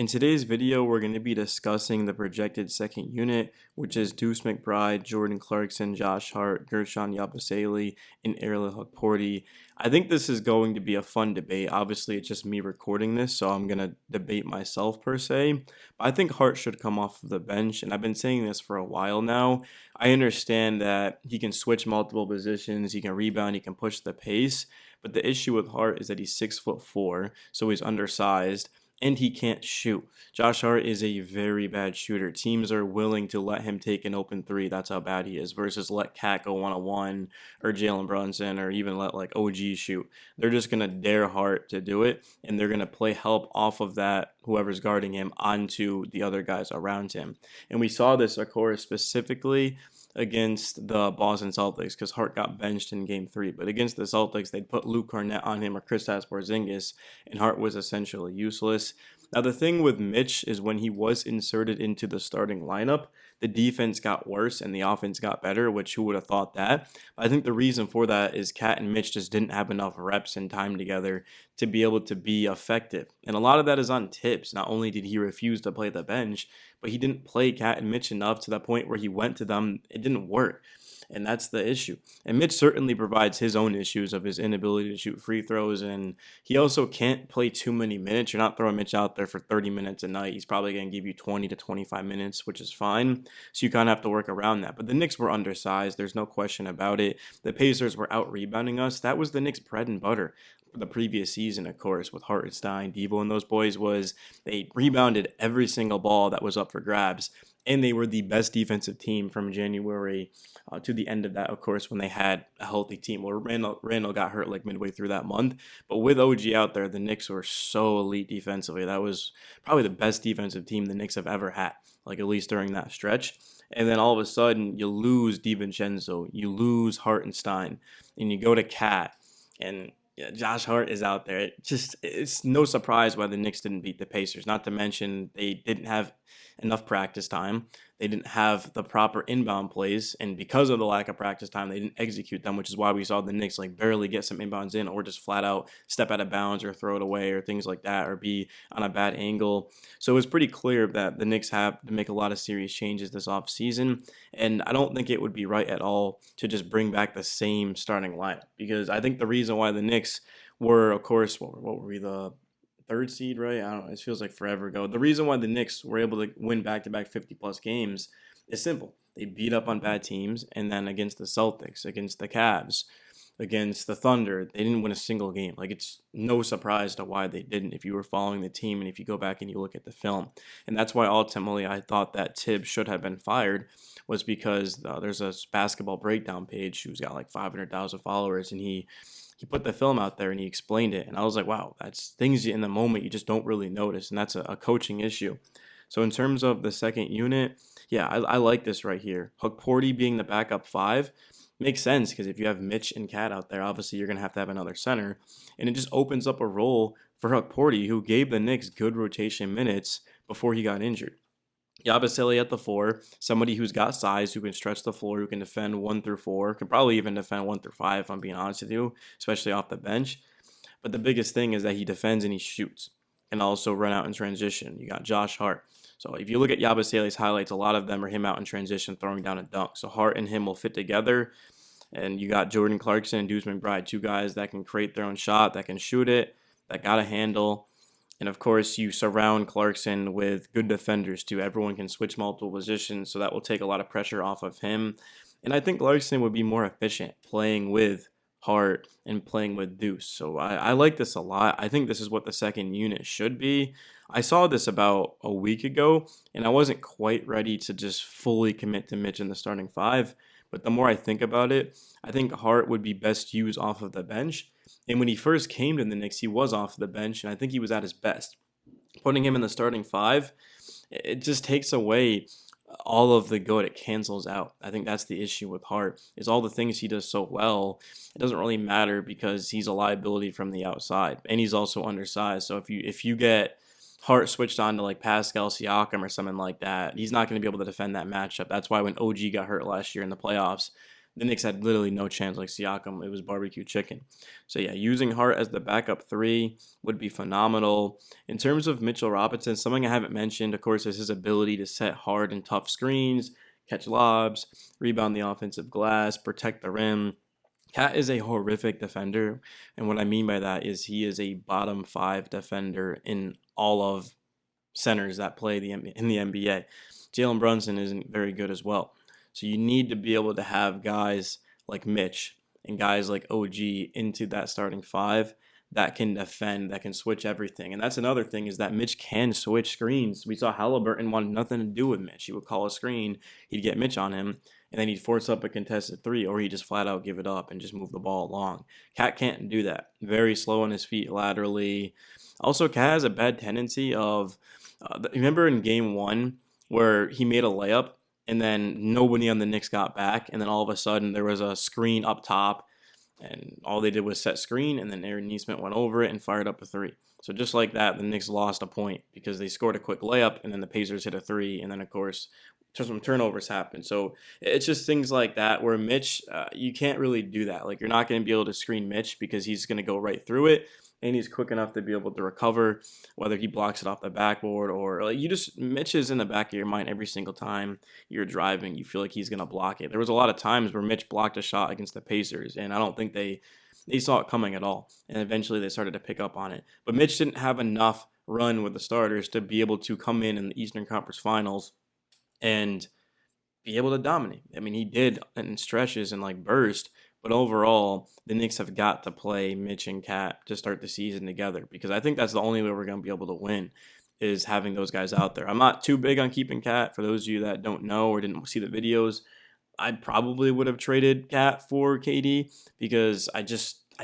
In today's video, we're going to be discussing the projected second unit, which is Deuce McBride, Jordan Clarkson, Josh Hart, Gershon Yabusele, and Erla Hukporti. I think this is going to be a fun debate. Obviously, it's just me recording this, so I'm going to debate myself per se. But I think Hart should come off of the bench, and I've been saying this for a while now. I understand that he can switch multiple positions, he can rebound, he can push the pace. But the issue with Hart is that he's 6'4", so he's undersized and he can't shoot. Josh Hart is a very bad shooter. Teams are willing to let him take an open three. That's how bad he is. Versus let Cat go 1-on-1 or Jalen Brunson or even let like OG shoot. They're just gonna dare Hart to do it, and they're gonna play help off of that whoever's guarding him onto the other guys around him. And we saw this, of course, specifically against the Boston Celtics because Hart got benched in Game 3. But against the Celtics, they'd put Luke Cornett on him or Kristaps Porzingis, and Hart was essentially useless. Now, the thing with Mitch is when he was inserted into the starting lineup, the defense got worse and the offense got better, which who would have thought that? But I think the reason for that is Cat and Mitch just didn't have enough reps and time together to be able to be effective. And a lot of that is on Tibbs. Not only did he refuse to play the bench, but he didn't play Cat and Mitch enough to the point where he went to them. It didn't work. And that's the issue. And Mitch certainly provides his own issues of his inability to shoot free throws. And he also can't play too many minutes. You're not throwing Mitch out there for 30 minutes a night. He's probably going to give you 20 to 25 minutes, which is fine. So you kind of have to work around that. But the Knicks were undersized. There's no question about it. The Pacers were out rebounding us. That was the Knicks' bread and butter. The previous season, of course, with Hartenstein, Devo, and those boys was they rebounded every single ball that was up for grabs. And they were the best defensive team from January to the end of that, of course, when they had a healthy team. Well, Randall got hurt like midway through that month. But with OG out there, the Knicks were so elite defensively. That was probably the best defensive team the Knicks have ever had, like at least during that stretch. And then all of a sudden, you lose DiVincenzo, you lose Hartenstein, and you go to Cat. And yeah, Josh Hart is out there. It's no surprise why the Knicks didn't beat the Pacers. Not to mention they didn't have enough practice time. They didn't have the proper inbound plays, and because of the lack of practice time, they didn't execute them, which is why we saw the Knicks like barely get some inbounds in, or just flat out step out of bounds or throw it away or things like that, or be on a bad angle. So it was pretty clear that the Knicks have to make a lot of serious changes this offseason, and I don't think it would be right at all to just bring back the same starting lineup, because I think the reason why the Knicks were, of course, what were we, the third seed, right? I don't know. It feels like forever ago. The reason why the Knicks were able to win back-to-back 50-plus games is simple. They beat up on bad teams, and then against the Celtics, against the Cavs, against the Thunder, they didn't win a single game. Like, it's no surprise to why they didn't if you were following the team and if you go back and you look at the film. And that's why ultimately I thought that Tibbs should have been fired, was because there's a basketball breakdown page who's got like 500,000 followers, and he put the film out there and he explained it. And I was like, wow, that's things in the moment you just don't really notice. And that's a coaching issue. So in terms of the second unit, yeah, I like this right here. Hukporti being the backup five makes sense because if you have Mitch and Cat out there, obviously you're going to have another center. And it just opens up a role for Hukporti, who gave the Knicks good rotation minutes before he got injured. Yabusele at the 4, somebody who's got size, who can stretch the floor, who can defend 1 through 4, could probably even defend 1 through 5, if I'm being honest with you, especially off the bench. But the biggest thing is that he defends and he shoots, and also run out in transition. You got Josh Hart. So if you look at Yabusele's highlights, a lot of them are him out in transition, throwing down a dunk. So Hart and him will fit together. And you got Jordan Clarkson and Deuce McBride, two guys that can create their own shot, that can shoot it, that got a handle. And of course, you surround Clarkson with good defenders too. Everyone can switch multiple positions, so that will take a lot of pressure off of him. And I think Clarkson would be more efficient playing with Hart and playing with Deuce. So I like this a lot. I think this is what the second unit should be. I saw this about a week ago, and I wasn't quite ready to just fully commit to Mitch in the starting five. But the more I think about it, I think Hart would be best used off of the bench. And when he first came to the Knicks, he was off the bench, and I think he was at his best. Putting him in the starting five, it just takes away all of the good. It cancels out. I think that's the issue with Hart, is all the things he does so well, it doesn't really matter because he's a liability from the outside, and he's also undersized. So if you get Hart switched on to like Pascal Siakam or something like that, he's not going to be able to defend that matchup. That's why when OG got hurt last year in the playoffs, the Knicks had literally no chance. Like Siakam, it was barbecue chicken. So yeah, using Hart as the backup three would be phenomenal. In terms of Mitchell Robinson, something I haven't mentioned, of course, is his ability to set hard and tough screens, catch lobs, rebound the offensive glass, protect the rim. Cat is a horrific defender, and what I mean by that is he is a bottom five defender in all of centers that play in the NBA. Jalen Brunson isn't very good as well. So you need to be able to have guys like Mitch and guys like OG into that starting five that can defend, that can switch everything. And that's another thing is that Mitch can switch screens. We saw Halliburton wanted nothing to do with Mitch. He would call a screen, he'd get Mitch on him, and then he'd force up a contested three, or he'd just flat out give it up and just move the ball along. Cat can't do that. Very slow on his feet laterally. Also, Cat has a bad tendency of remember in game one where he made a layup and then nobody on the Knicks got back, and then all of a sudden there was a screen up top, and all they did was set screen, and then Aaron Nesmith went over it and fired up a three. So just like that, the Knicks lost a point because they scored a quick layup, and then the Pacers hit a three, and then of course some turnovers happened. So it's just things like that where Mitch, you can't really do that. Like you're not going to be able to screen Mitch because he's going to go right through it, and he's quick enough to be able to recover, whether he blocks it off the backboard or like Mitch is in the back of your mind every single time you're driving. You feel like he's gonna block it. There was a lot of times where Mitch blocked a shot against the Pacers, and I don't think they saw it coming at all. And eventually they started to pick up on it. But Mitch didn't have enough run with the starters to be able to come in the Eastern Conference Finals and be able to dominate. I mean, he did in stretches and like burst, but overall, the Knicks have got to play Mitch and Cat to start the season together because I think that's the only way we're going to be able to win is having those guys out there. I'm not too big on keeping Cat. For those of you that don't know or didn't see the videos, I probably would have traded Cat for KD because I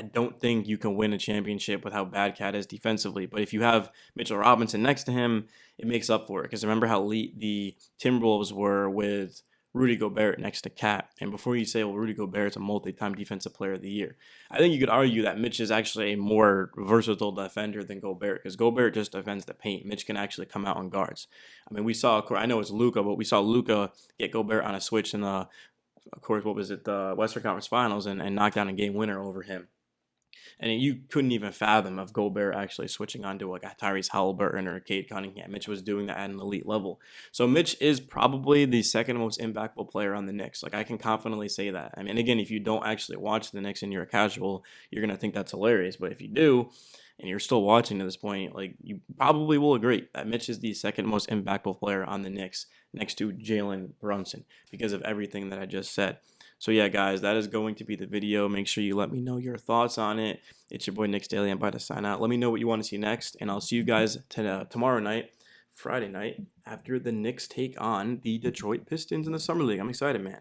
don't think you can win a championship with how bad Cat is defensively. But if you have Mitchell Robinson next to him, it makes up for it. Because remember how elite the Timberwolves were with Rudy Gobert next to Cat. And before you say, well, Rudy Gobert's a multi-time defensive player of the year, I think you could argue that Mitch is actually a more versatile defender than Gobert because Gobert just defends the paint. Mitch can actually come out on guards. I mean, we saw, I know it's Luka, but we saw Luka get Gobert on a switch in the, of course, what was it, the Western Conference Finals and knock down a game winner over him. And you couldn't even fathom of Gobert actually switching onto like a Tyrese Halliburton or a Cade Cunningham. Mitch was doing that at an elite level. So Mitch is probably the second most impactful player on the Knicks. Like I can confidently say that. I mean, again, if you don't actually watch the Knicks and you're a casual, you're going to think that's hilarious. But if you do, and you're still watching to this point, like you probably will agree that Mitch is the second most impactful player on the Knicks next to Jalen Brunson because of everything that I just said. So yeah, guys, that is going to be the video. Make sure you let me know your thoughts on it. It's your boy Knicks Daily. I'm about to sign out. Let me know what you want to see next, and I'll see you guys tomorrow night, Friday night, after the Knicks take on the Detroit Pistons in the Summer League. I'm excited, man.